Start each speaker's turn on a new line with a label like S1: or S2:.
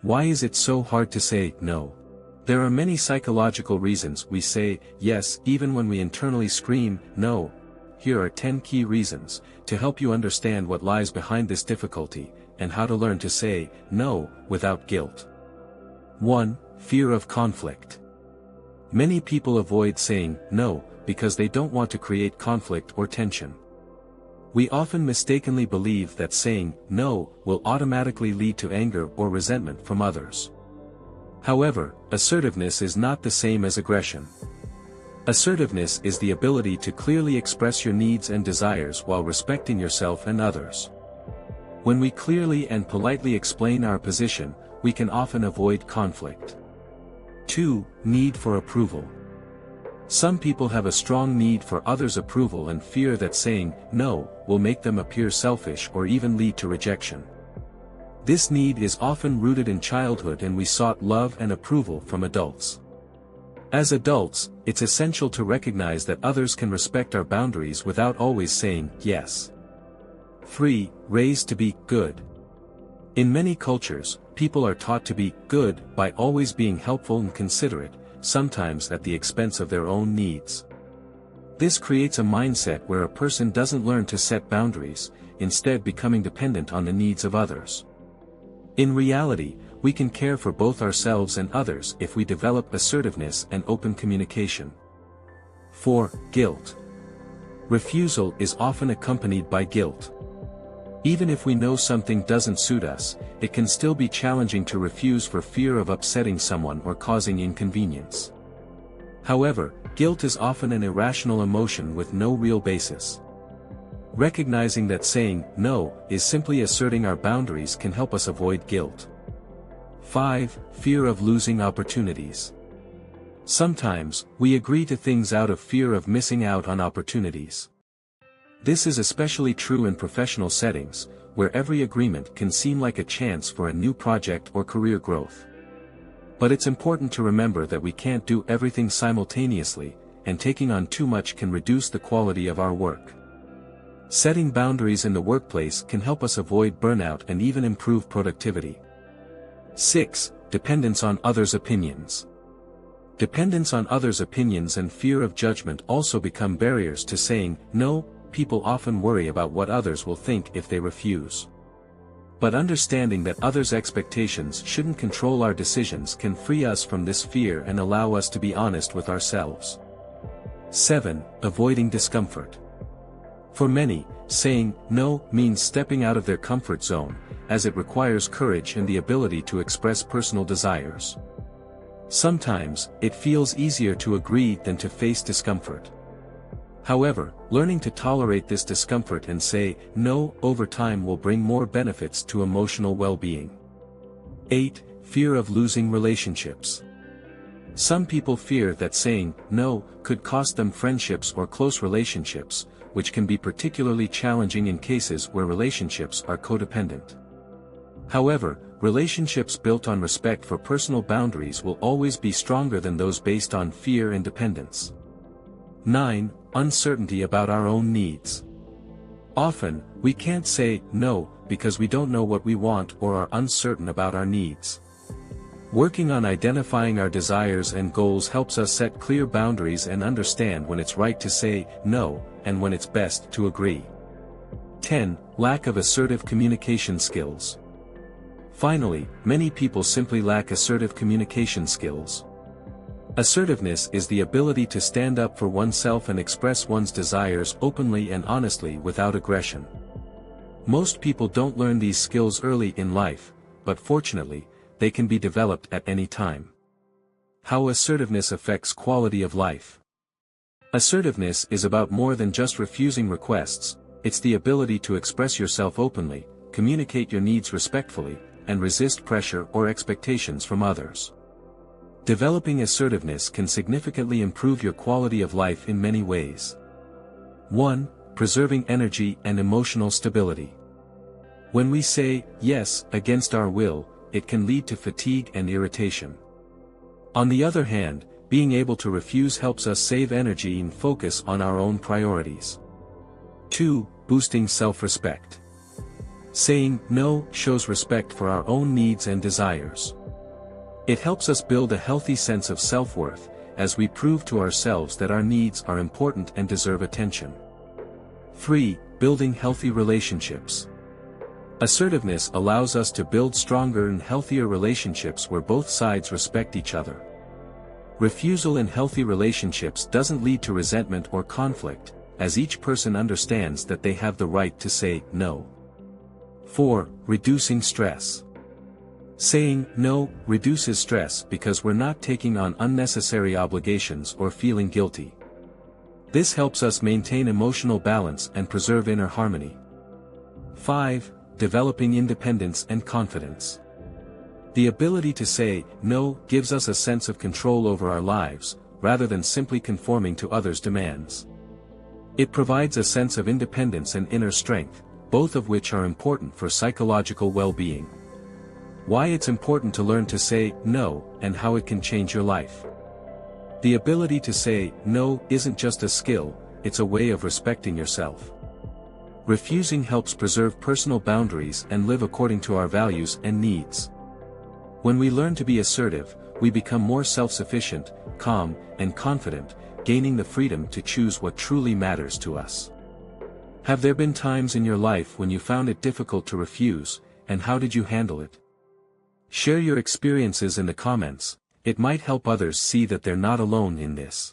S1: Why is it so hard to say no? There are many psychological reasons we say yes even when we internally scream no. Here are 10 key reasons to help you understand what lies behind this difficulty and how to learn to say no without guilt. 1. Fear of conflict. Many people avoid saying no because they don't want to create conflict or tension. We often mistakenly believe that saying no will automatically lead to anger or resentment from others. However, assertiveness is not the same as aggression. Assertiveness is the ability to clearly express your needs and desires while respecting yourself and others. When we clearly and politely explain our position, we can often avoid conflict. 2. Need for approval. Some people have a strong need for others' approval and fear that saying no will make them appear selfish or even lead to rejection. This need is often rooted in childhood, and we sought love and approval from adults. As adults, it's essential to recognize that others can respect our boundaries without always saying yes. 3. Raised to be good. In many cultures, people are taught to be good by always being helpful and considerate, sometimes at the expense of their own needs. This creates a mindset where a person doesn't learn to set boundaries, instead becoming dependent on the needs of others. In reality, we can care for both ourselves and others if we develop assertiveness and open communication. 4. Guilt. Refusal is often accompanied by guilt. Even if we know something doesn't suit us, it can still be challenging to refuse for fear of upsetting someone or causing inconvenience. However, guilt is often an irrational emotion with no real basis. Recognizing that saying no is simply asserting our boundaries can help us avoid guilt. 5. Fear of losing opportunities. Sometimes, we agree to things out of fear of missing out on opportunities. This is especially true in professional settings, where every agreement can seem like a chance for a new project or career growth. But it's important to remember that we can't do everything simultaneously, and taking on too much can reduce the quality of our work. Setting boundaries in the workplace can help us avoid burnout and even improve productivity. 6. Dependence on others' opinions. Dependence on others' opinions and fear of judgment also become barriers to saying no. People often worry about what others will think if they refuse. But understanding that others' expectations shouldn't control our decisions can free us from this fear and allow us to be honest with ourselves. 7. Avoiding discomfort. For many, saying no means stepping out of their comfort zone, as it requires courage and the ability to express personal desires. Sometimes, it feels easier to agree than to face discomfort. However, learning to tolerate this discomfort and say no over time will bring more benefits to emotional well-being. 8. Fear of losing relationships. Some people fear that saying no could cost them friendships or close relationships, which can be particularly challenging in cases where relationships are codependent. However, relationships built on respect for personal boundaries will always be stronger than those based on fear and dependence. 9. Uncertainty about our own needs. Often, we can't say no because we don't know what we want or are uncertain about our needs. Working on identifying our desires and goals helps us set clear boundaries and understand when it's right to say no and when it's best to agree. 10. Lack of assertive communication skills. Finally, many people simply lack assertive communication skills. Assertiveness is the ability to stand up for oneself and express one's desires openly and honestly without aggression. Most people don't learn these skills early in life, but fortunately, they can be developed at any time. How assertiveness affects quality of life. Assertiveness is about more than just refusing requests, it's the ability to express yourself openly, communicate your needs respectfully, and resist pressure or expectations from others. Developing assertiveness can significantly improve your quality of life in many ways. 1. Preserving energy and emotional stability. When we say yes against our will, it can lead to fatigue and irritation. On the other hand, being able to refuse helps us save energy and focus on our own priorities. 2. Boosting self-respect. Saying no shows respect for our own needs and desires. It helps us build a healthy sense of self-worth, as we prove to ourselves that our needs are important and deserve attention. 3. Building healthy relationships. Assertiveness allows us to build stronger and healthier relationships where both sides respect each other. Refusal in healthy relationships doesn't lead to resentment or conflict, as each person understands that they have the right to say no. 4. Reducing stress. Saying no reduces stress because we're not taking on unnecessary obligations or feeling guilty. This helps us maintain emotional balance and preserve inner harmony. 5. Developing independence and confidence. The ability to say no gives us a sense of control over our lives, rather than simply conforming to others' demands. It provides a sense of independence and inner strength, both of which are important for psychological well-being. Why it's important to learn to say no, and how it can change your life. The ability to say no isn't just a skill, it's a way of respecting yourself. Refusing helps preserve personal boundaries and live according to our values and needs. When we learn to be assertive, we become more self-sufficient, calm, and confident, gaining the freedom to choose what truly matters to us. Have there been times in your life when you found it difficult to refuse, and how did you handle it? Share your experiences in the comments. It might help others see that they're not alone in this.